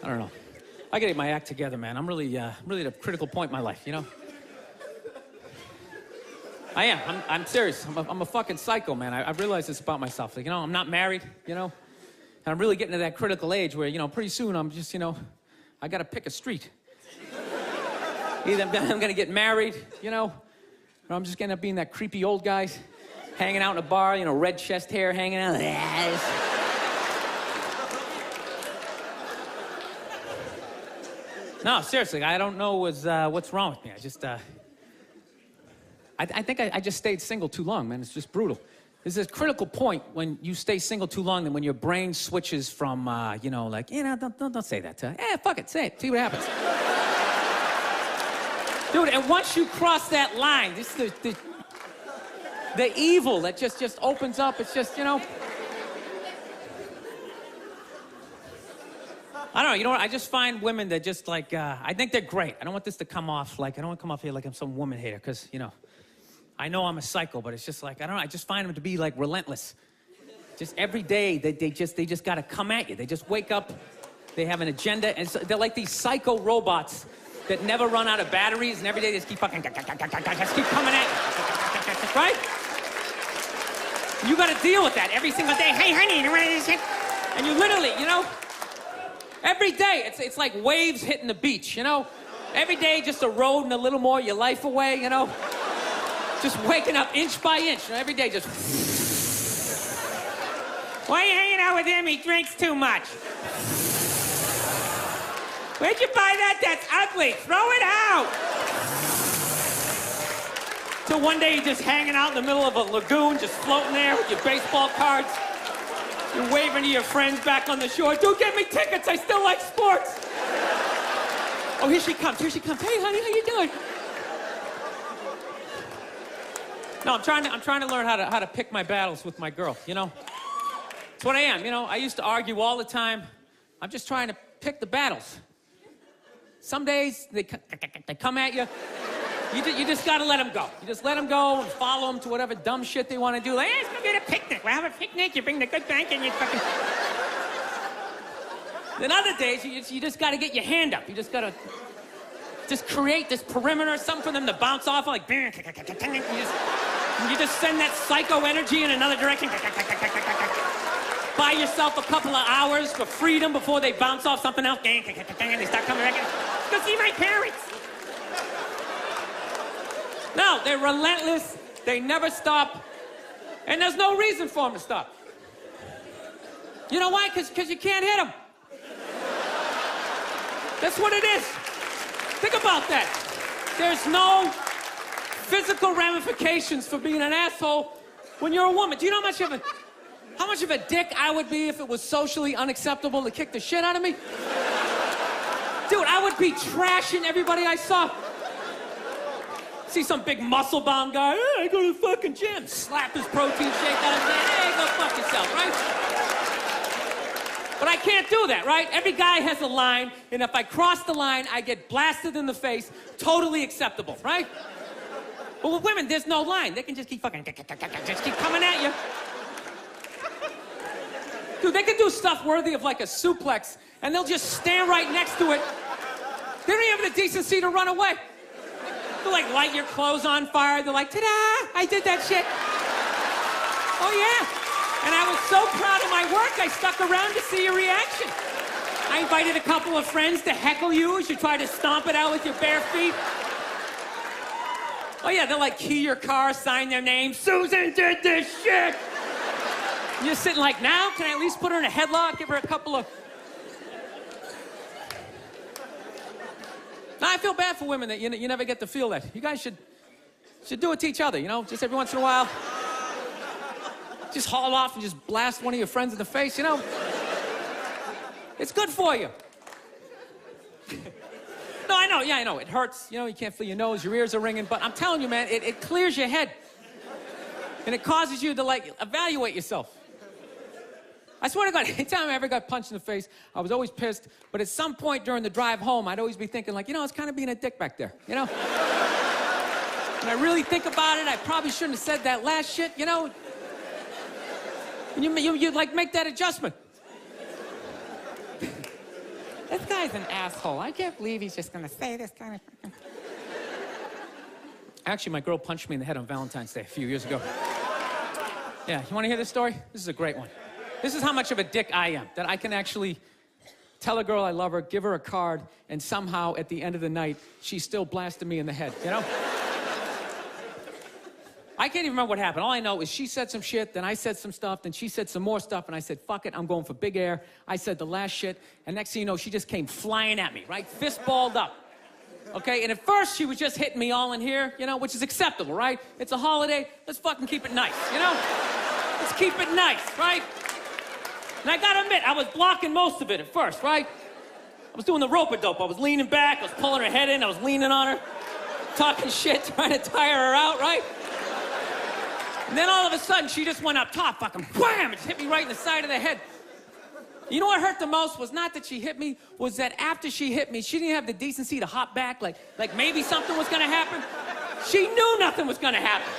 I don't know. I gotta get my act together, man. I'm really at a critical point in my life, you know? I am. I'm serious. I'm a fucking psycho, man. I realize this about myself. Like, you know, I'm not married, you know? And I'm really getting to that critical age where, you know, pretty soon I'm just, you know, I gotta pick a street. Either I'm gonna get married, you know, or I'm just gonna end up being that creepy old guy hanging out in a bar, you know, red chest hair hanging out. No, seriously, I don't know what's wrong with me. I think I just stayed single too long, man. It's just brutal. There's this critical point when you stay single too long, and when your brain switches from, you know, like, you know, don't say that to her. Fuck it, say it, see what happens. Dude, and once you cross that line, this the evil that just opens up. It's just, you know. I don't know, you know what? I just find women that just like, I think they're great. I don't want this to come off like, I don't want to come off here like I'm some woman hater, because, you know, I know I'm a psycho, but it's just like, I don't know, I just find them to be like relentless. Just every day, they just got to come at you. They just wake up, they have an agenda, and so they're like these psycho robots that never run out of batteries, and every day they just keep fucking, just keep coming at you, right? You got to deal with that every single day. Hey, honey, you ready to shit? And you literally, you know, every day, it's like waves hitting the beach, you know? Every day, just eroding a little more your life away, you know? Just waking up inch by inch, you know? Every day, just... Why are you hanging out with him? He drinks too much. Where'd you buy that? That's ugly. Throw it out. So one day, you're just hanging out in the middle of a lagoon, just floating there with your baseball cards. You're waving to your friends back on the shore. Dude, get me tickets. I still like sports. Oh, here she comes. Here she comes. Hey, honey, how you doing? No, I'm trying to learn how to pick my battles with my girl, you know? It's what I am, you know? I used to argue all the time. I'm just trying to pick the battles. Some days, they come at you. You just gotta let them go. You just let them go and follow them to whatever dumb shit they want to do. Like, hey, let's go get a picnic. We'll have a picnic. You bring the good bank and you fucking... Then other days, you just gotta get your hand up. You just gotta just create this perimeter, something for them to bounce off, like... You just send that psycho energy in another direction. Buy yourself a couple of hours for freedom before they bounce off something else. And they start coming back. Go see my parents. No, they're relentless, they never stop, and there's no reason for them to stop. You know why? Because you can't hit them. That's what it is. Think about that. There's no physical ramifications for being an asshole when you're a woman. Do you know how much of a dick I would be if it was socially unacceptable to kick the shit out of me? Dude, I would be trashing everybody I saw. See some big muscle-bound guy, hey, I go to the fucking gym. Slap his protein shake out and say, hey, go fuck yourself, right? But I can't do that, right? Every guy has a line, and if I cross the line, I get blasted in the face. Totally acceptable, right? But with women, there's no line. They can just keep fucking, just keep coming at you. Dude, they can do stuff worthy of like a suplex, and they'll just stand right next to it. They don't even have the decency to run away. They'll like light your clothes on fire. They're like, ta-da, I did that shit. Oh yeah. And I was so proud of my work, I stuck around to see your reaction. I invited a couple of friends to heckle you as you try to stomp it out with your bare feet. Oh yeah, they'll like key your car, sign their name. Susan did this shit. And you're sitting like, now, can I at least put her in a headlock, give her a couple of... Now, I feel bad for women that you never get to feel that. You guys should do it to each other, you know? Just every once in a while. Just haul off and just blast one of your friends in the face, you know? It's good for you. No, I know, yeah, I know. It hurts, you know, you can't feel your nose, your ears are ringing, but I'm telling you, man, it clears your head. And it causes you to, like, evaluate yourself. I swear to God, anytime I ever got punched in the face, I was always pissed, but at some point during the drive home, I'd always be thinking, like, you know, I was kind of being a dick back there, you know? When I really think about it, I probably shouldn't have said that last shit, you know? And you like, make that adjustment. That's guy's an asshole. I can't believe he's just gonna say this kind of... Actually, my girl punched me in the head on Valentine's Day a few years ago. Yeah, you wanna hear this story? This is a great one. This is how much of a dick I am, that I can actually tell a girl I love her, give her a card, and somehow at the end of the night, she's still blasting me in the head, you know? I can't even remember what happened. All I know is she said some shit, then I said some stuff, then she said some more stuff, and I said, fuck it, I'm going for big air. I said the last shit, and next thing you know, she just came flying at me, right? Fist balled up. Okay, and at first she was just hitting me all in here, you know, which is acceptable, right? It's a holiday, let's fucking keep it nice, you know? Let's keep it nice, right? And I gotta admit, I was blocking most of it at first, right? I was doing the rope-a-dope. I was leaning back, I was pulling her head in, I was leaning on her, talking shit, trying to tire her out, right? And then all of a sudden, she just went up top, fucking wham! It just hit me right in the side of the head. You know what hurt the most was not that she hit me, was that after she hit me, she didn't have the decency to hop back, like maybe something was gonna happen. She knew nothing was gonna happen.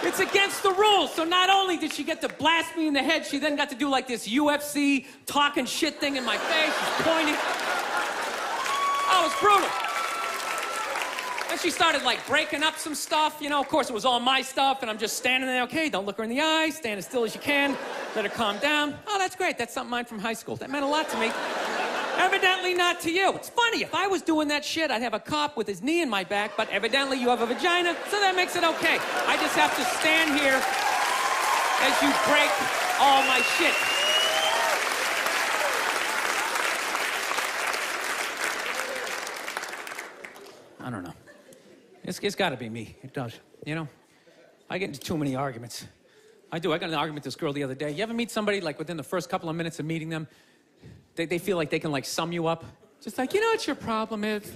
It's against the rules. So not only did she get to blast me in the head, she then got to do like this UFC talking shit thing in my face. She's pointing. Oh, it was brutal. Then she started like breaking up some stuff. You know, of course it was all my stuff, and I'm just standing there. Okay, don't look her in the eye. Stand as still as you can. Let her calm down. Oh, that's great. That's something mine from high school. That meant a lot to me. Evidently not to you. It's funny, if I was doing that shit, I'd have a cop with his knee in my back, but evidently you have a vagina, so that makes it okay. I just have to stand here as you break all my shit. I don't know. It's gotta be me. It does, you know? I get into too many arguments. I do. I got in an argument with this girl the other day. You ever meet somebody, like, within the first couple of minutes of meeting them, they feel like they can, like, sum you up? Just like, you know what your problem is?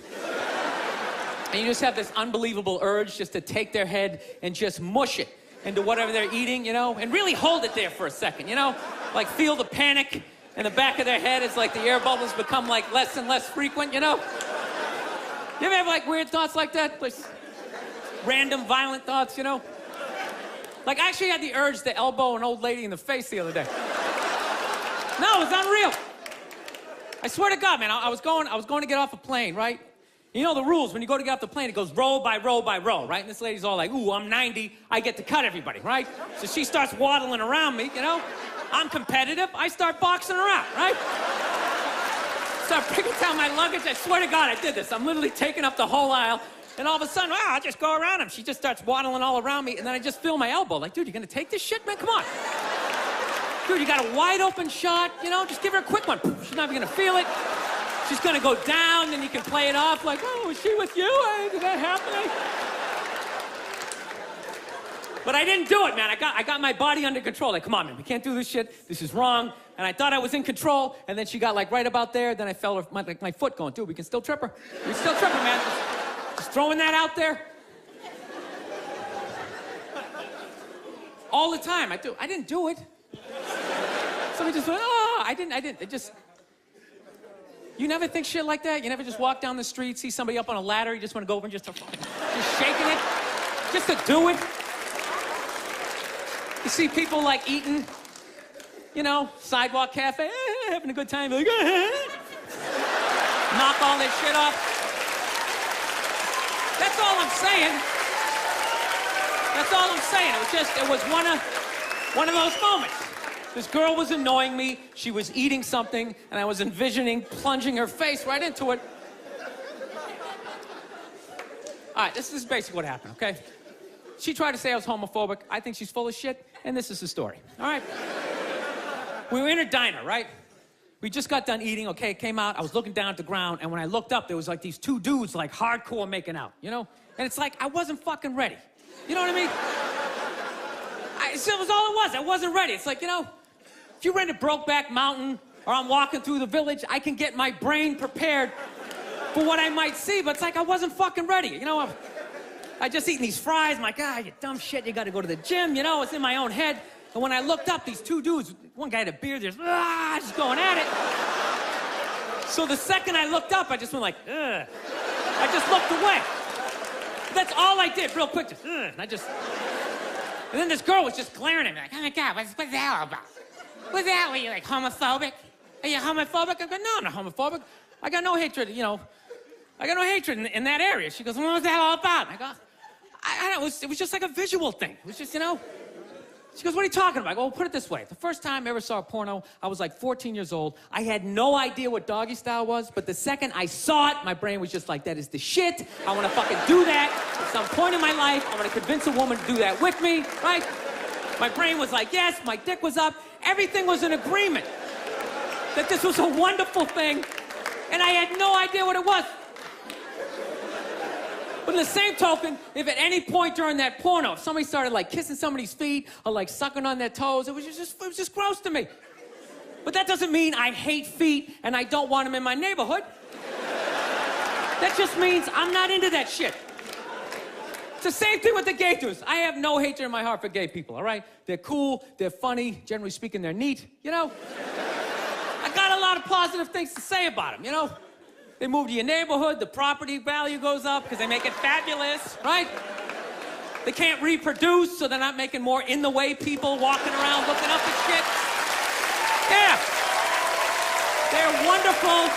And you just have this unbelievable urge just to take their head and just mush it into whatever they're eating, you know? And really hold it there for a second, you know? Like, feel the panic in the back of their head as, like, the air bubbles become, like, less and less frequent, you know? You ever have, like, weird thoughts like that? Like, random, violent thoughts, you know? Like, I actually had the urge to elbow an old lady in the face the other day. No, it was unreal. I swear to God, man, I was going to get off a plane, right? You know the rules, when you go to get off the plane, it goes row by row by row, right? And this lady's all like, ooh, I'm 90, I get to cut everybody, right? So she starts waddling around me, you know? I'm competitive, I start boxing her out, right? Start picking down my luggage, I swear to God I did this. I'm literally taking up the whole aisle, and all of a sudden, wow, I'll just go around him. She just starts waddling all around me, and then I just feel my elbow. Like, dude, you gonna take this shit, man? Come on. Dude, you got a wide open shot, you know? Just give her a quick one. She's not even gonna feel it. She's gonna go down, then you can play it off like, oh, is she with you? Did that happen? But I didn't do it, man. I got my body under control. Like, come on, man, we can't do this shit. This is wrong. And I thought I was in control, and then she got, like, right about there. Then I felt my foot going, dude, we can still trip her. We can still trip her, man. Just throwing that out there. All the time. I didn't do it. Somebody just went, oh, I didn't. It just... You never think shit like that? You never just walk down the street, see somebody up on a ladder, you just want to go over and just shaking it? Just to do it? You see people, like, eating, you know, sidewalk cafe, having a good time, like, knock all this shit off. That's all I'm saying. That's all I'm saying. It was one of those moments. This girl was annoying me, she was eating something, and I was envisioning plunging her face right into it. All right, this is basically what happened, okay? She tried to say I was homophobic. I think she's full of shit, and this is the story, all right? We were in a diner, right? We just got done eating, okay, it came out, I was looking down at the ground, and when I looked up, there was like these two dudes, like hardcore making out, you know? And it's like, I wasn't fucking ready. You know what I mean? So it was all it was, I wasn't ready. It's like, you know, if you rent a Brokeback Mountain, or I'm walking through the village, I can get my brain prepared for what I might see, but it's like I wasn't fucking ready, you know? I just eating these fries, I'm like, you dumb shit, you gotta go to the gym, you know? It's in my own head. And when I looked up, these two dudes, one guy had a beard, just going at it. So the second I looked up, I just went like, ugh. I just looked away. That's all I did, real quick, just, ugh. And then this girl was just glaring at me, like, oh my God, what's that all about? What's that? Were you, like, homophobic? Are you homophobic? I go, no, I'm not homophobic. I got no hatred, you know. I got no hatred in that area. She goes, well, what's that all about? And I go, it was just like a visual thing. It was just, you know. She goes, what are you talking about? I go, well, put it this way. The first time I ever saw a porno, I was like 14 years old. I had no idea what doggy style was, but the second I saw it, my brain was just like, that is the shit. I want to fucking do that at some point in my life. I want to convince a woman to do that with me, right? My brain was like, yes, my dick was up. Everything was in agreement that this was a wonderful thing, and I had no idea what it was. But in the same token, if at any point during that porno, if somebody started like kissing somebody's feet or like sucking on their toes, it was just gross to me. But that doesn't mean I hate feet and I don't want them in my neighborhood. That just means I'm not into that shit. It's the same thing with the gay dudes. I have no hatred in my heart for gay people, all right? They're cool, they're funny, generally speaking, they're neat, you know? I got a lot of positive things to say about them, you know? They move to your neighborhood, the property value goes up because they make it fabulous, right? They can't reproduce, so they're not making more in-the-way people walking around looking up at shit. Yeah. They're wonderful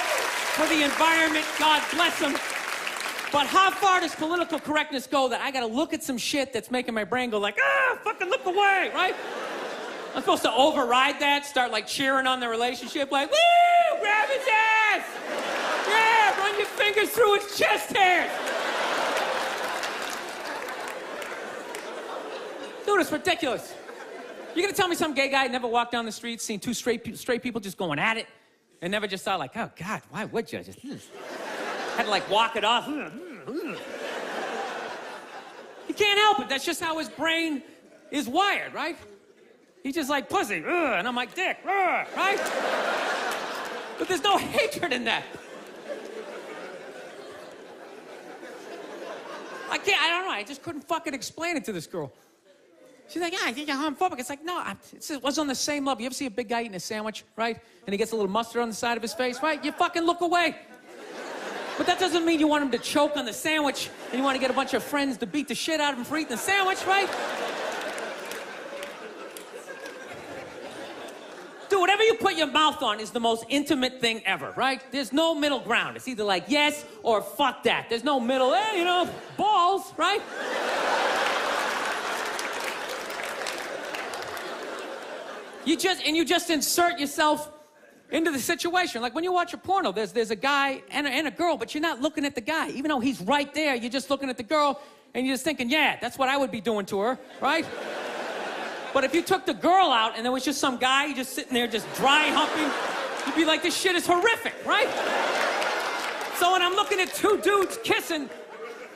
for the environment, God bless them. But how far does political correctness go that I gotta look at some shit that's making my brain go like, fucking look away, right? I'm supposed to override that, start like cheering on the relationship, like, woo, grab his ass! Yeah, run your fingers through his chest hairs. Dude, it's ridiculous. You're gonna tell me some gay guy never walked down the street, seen two straight people just going at it, and never just thought like, oh God, why would you? Just had to like walk it off. He can't help it. That's just how his brain is wired, right? He's just like pussy, and I'm like dick, right? But there's no hatred in that. I don't know, I just couldn't fucking explain it to this girl. She's like, I think you're homophobic. It's like, no, it was on the same level. You ever see a big guy eating a sandwich, right? And he gets a little mustard on the side of his face, right? You fucking look away. But that doesn't mean you want him to choke on the sandwich and you want to get a bunch of friends to beat the shit out of him for eating the sandwich, right? Dude, whatever you put your mouth on is the most intimate thing ever, right? There's no middle ground. It's either like yes or fuck that. There's no middle, you know, balls, right? You just insert yourself into the situation. Like when you watch a porno, there's a guy and a girl, but you're not looking at the guy. Even though he's right there, you're just looking at the girl and you're just thinking, yeah, that's what I would be doing to her, right? But if you took the girl out and there was just some guy just sitting there just dry humping, you'd be like, this shit is horrific, right? So when I'm looking at two dudes kissing,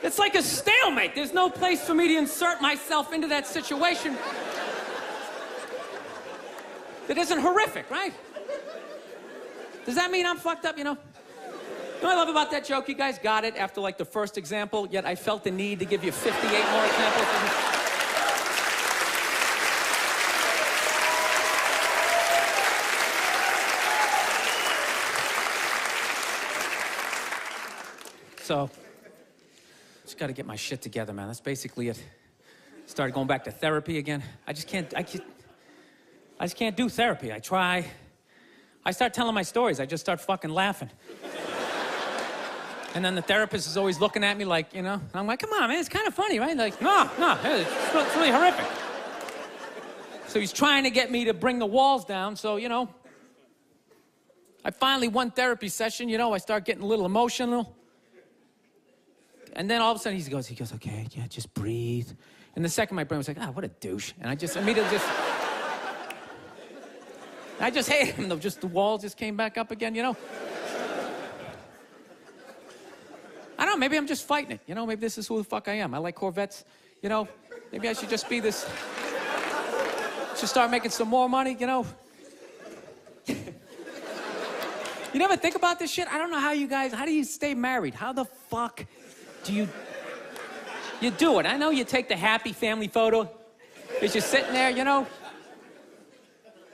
it's like a stalemate. There's no place for me to insert myself into that situation that isn't horrific, right? Does that mean I'm fucked up, you know? You know what I love about that joke? You guys got it after like the first example, yet I felt the need to give you 58 more examples. So, just got to get my shit together, man. That's basically it. Started going back to therapy again. I just can't do therapy. I try. I start telling my stories. I just start fucking laughing. And then the therapist is always looking at me like, you know, and I'm like, come on, man, it's kind of funny, right? Like, no, it's really horrific. So he's trying to get me to bring the walls down, so, you know, I finally, one therapy session, you know, I start getting a little emotional. And then all of a sudden he goes, okay, yeah, just breathe. And the second my brain was like, what a douche. And I just immediately I just hated him, though. Just the walls just came back up again, you know? I don't know, maybe I'm just fighting it. You know, maybe this is who the fuck I am. I like Corvettes, you know? Maybe I should just be this, should start making some more money, you know? You never think about this shit? I don't know how you guys, how do you stay married? How the fuck do you do it? I know you take the happy family photo. You're just sitting there, you know?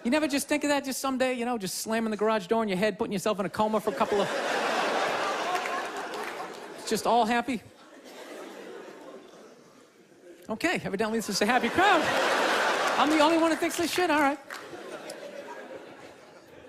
You never just think of that just someday, you know, just slamming the garage door in your head, putting yourself in a coma for a couple of... It's just all happy? Okay, evidently this is a happy crowd. I'm the only one who thinks this shit, all right.